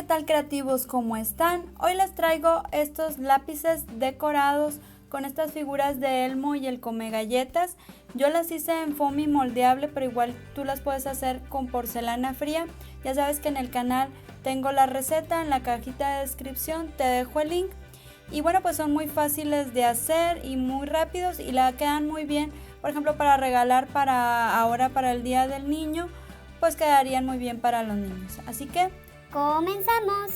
¿qué tal creativos? ¿Cómo están? Hoy les traigo estos lápices decorados con estas figuras de Elmo y el come galletas. Yo las hice en foamy moldeable, pero igual tú las puedes hacer con porcelana fría. Ya sabes que en el canal tengo la receta, en la cajita de descripción te dejo el link. Y bueno, pues son muy fáciles de hacer y muy rápidos y la quedan muy bien, por ejemplo, para regalar para el Día del Niño, pues quedarían muy bien para los niños. Así que ¡comenzamos!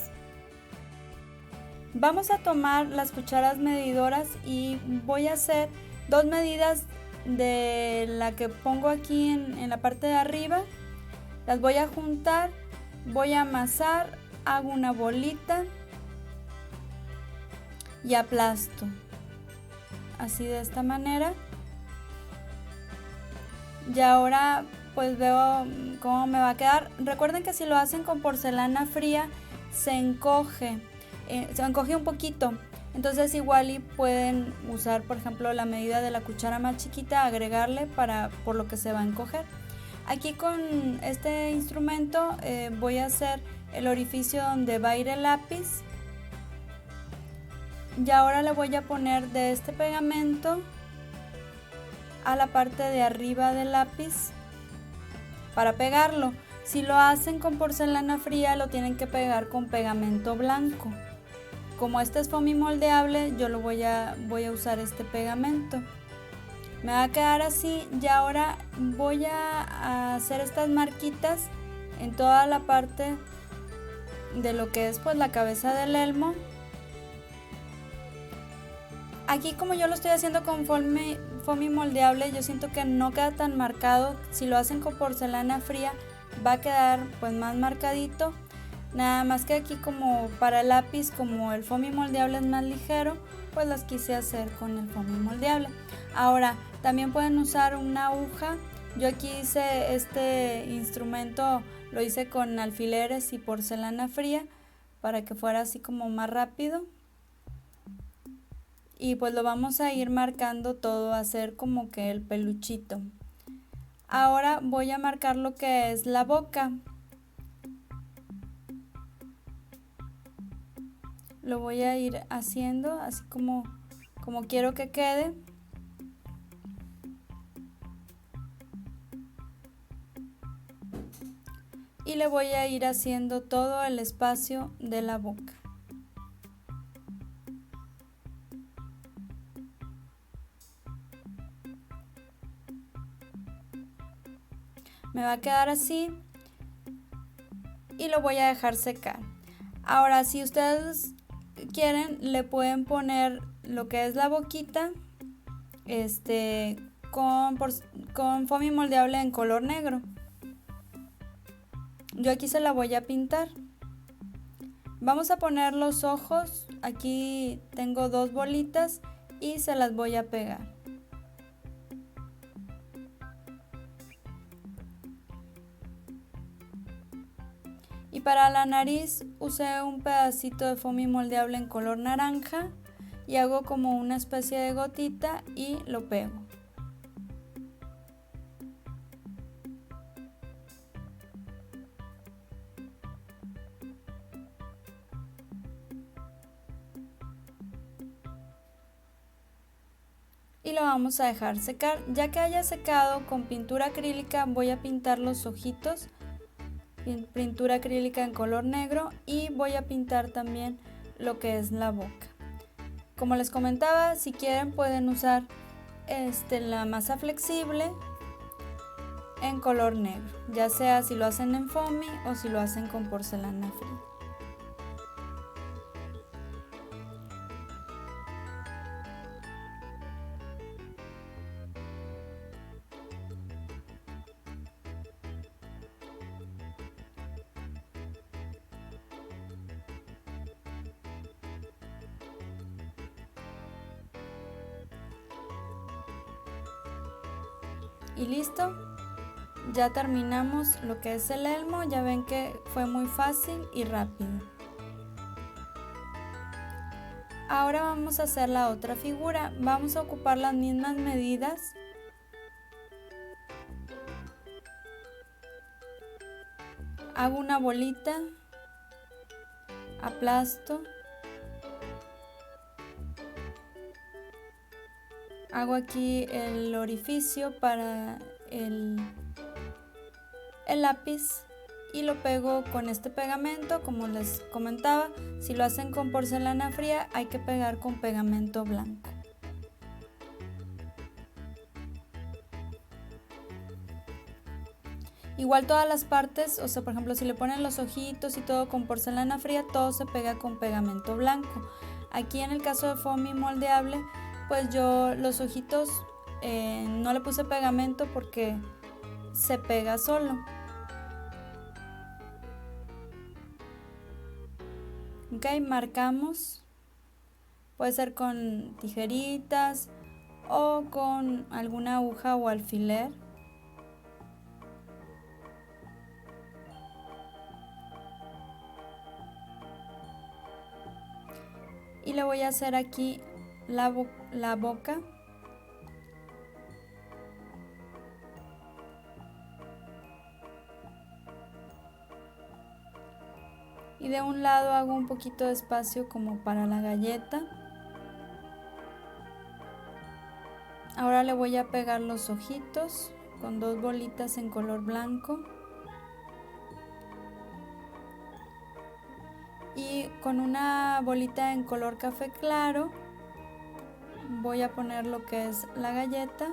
vamos a tomar las cucharas medidoras y voy a hacer 2 medidas de la que pongo aquí en la parte de arriba. Las voy a juntar, voy a amasar, hago una bolita y aplasto. Así de esta manera. Y ahora pues veo cómo me va a quedar. Recuerden que si lo hacen con porcelana fría se encoge un poquito. Entonces igual y pueden usar, por ejemplo, la medida de la cuchara más chiquita, agregarle por lo que se va a encoger. Aquí con este instrumento voy a hacer el orificio donde va a ir el lápiz. Y ahora le voy a poner de este pegamento a la parte de arriba del lápiz para pegarlo. Si lo hacen con porcelana fría lo tienen que pegar con pegamento blanco. Como este es foamy moldeable, yo voy a usar este pegamento. Me va a quedar así y ahora voy a hacer estas marquitas en toda la parte de lo que es pues la cabeza del elmo. Aquí como yo lo estoy haciendo con foamy moldeable, yo siento que no queda tan marcado. Si lo hacen con porcelana fría va a quedar pues más marcadito. Nada más que aquí como para el lápiz, como el foamy moldeable es más ligero, pues las quise hacer con el foamy moldeable. Ahora también pueden usar una aguja. Yo aquí hice este instrumento, lo hice con alfileres y porcelana fría para que fuera así como más rápido. Y pues lo vamos a ir marcando todo, a hacer como que el peluchito. Ahora voy a marcar lo que es la boca. Lo voy a ir haciendo así como quiero que quede. Y le voy a ir haciendo todo el espacio de la boca. Me va a quedar así y lo voy a dejar secar. Ahora, si ustedes quieren, le pueden poner lo que es la boquita con foamy moldeable en color negro. Yo aquí se la voy a pintar. Vamos a poner los ojos. Aquí tengo 2 bolitas y se las voy a pegar. Y para la nariz usé un pedacito de foamy moldeable en color naranja y hago como una especie de gotita y lo pego. Y lo vamos a dejar secar. Ya que haya secado, con pintura acrílica voy a pintar los ojitos. Pintura acrílica en color negro y voy a pintar también lo que es la boca. Como les comentaba, si quieren pueden usar la masa flexible en color negro, ya sea si lo hacen en foamy o si lo hacen con porcelana fría. Y listo, ya terminamos lo que es el elmo. Ya ven que fue muy fácil y rápido. Ahora vamos a hacer la otra figura. Vamos a ocupar las mismas medidas. Hago una bolita aplasto, hago aquí el orificio para el lápiz y lo pego con este pegamento. Como les comentaba, si lo hacen con porcelana fría hay que pegar con pegamento blanco. Igual todas las partes, o sea, por ejemplo, si le ponen los ojitos y todo con porcelana fría, todo se pega con pegamento blanco. Aquí en el caso de foamy moldeable, pues yo los ojitos no le puse pegamento porque se pega solo. Ok, marcamos. Puede ser con tijeritas o con alguna aguja o alfiler. Y le voy a hacer aquí la boca. Y de un lado hago un poquito de espacio como para la galleta. Ahora le voy a pegar los ojitos con 2 bolitas en color blanco. Y con una bolita en color café claro voy a poner lo que es la galleta.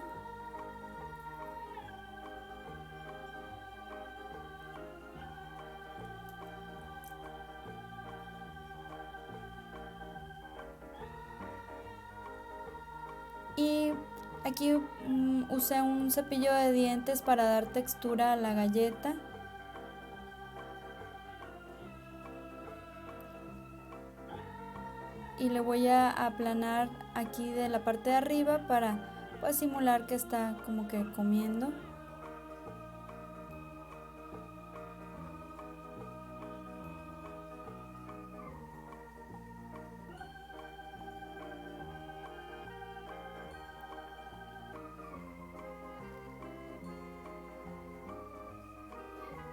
Y aquí usé un cepillo de dientes para dar textura a la galleta. Y le voy a aplanar aquí de la parte de arriba para pues simular que está como que comiendo.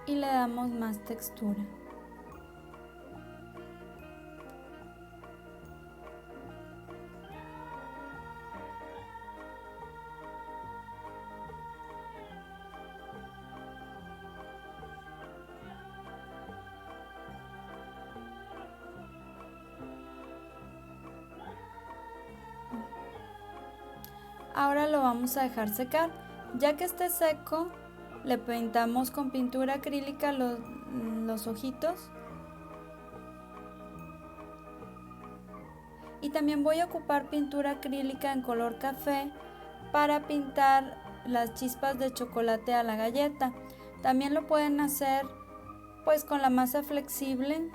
Y le damos más textura. Ahora lo vamos a dejar secar. Ya que esté seco, le pintamos con pintura acrílica los ojitos. Y también voy a ocupar pintura acrílica en color café para pintar las chispas de chocolate a la galleta. También lo pueden hacer pues con la masa flexible.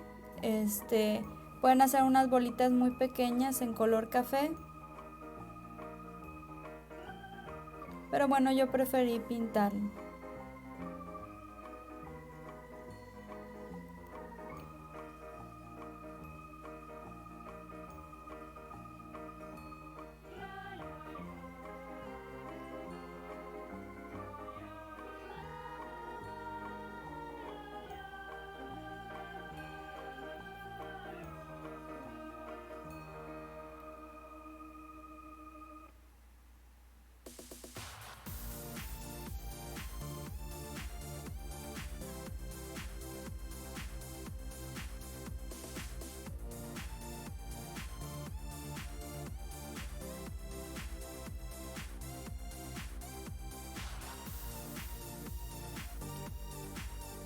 Pueden hacer unas bolitas muy pequeñas en color café. Pero bueno, yo preferí pintarlo.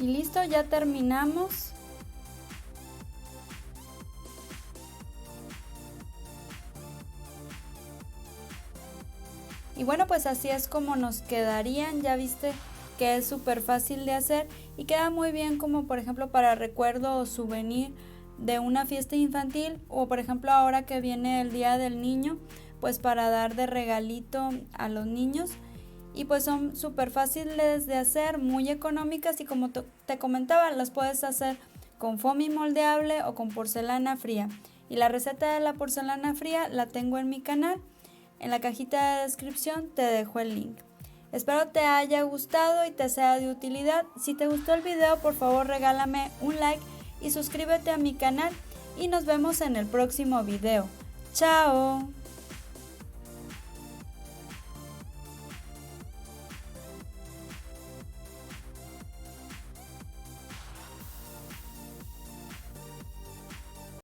Y listo, ya terminamos. Y bueno, pues así es como nos quedarían. Ya viste que es súper fácil de hacer y queda muy bien como por ejemplo para recuerdo o souvenir de una fiesta infantil, o por ejemplo ahora que viene el Día del Niño, pues para dar de regalito a los niños. Y pues son súper fáciles de hacer, muy económicas, y como te comentaba, las puedes hacer con foamy moldeable o con porcelana fría. Y la receta de la porcelana fría la tengo en mi canal. En la cajita de descripción te dejo el link. Espero te haya gustado y te sea de utilidad. Si te gustó el video, por favor regálame un like y suscríbete a mi canal. y nos vemos en el próximo video. ¡Chao!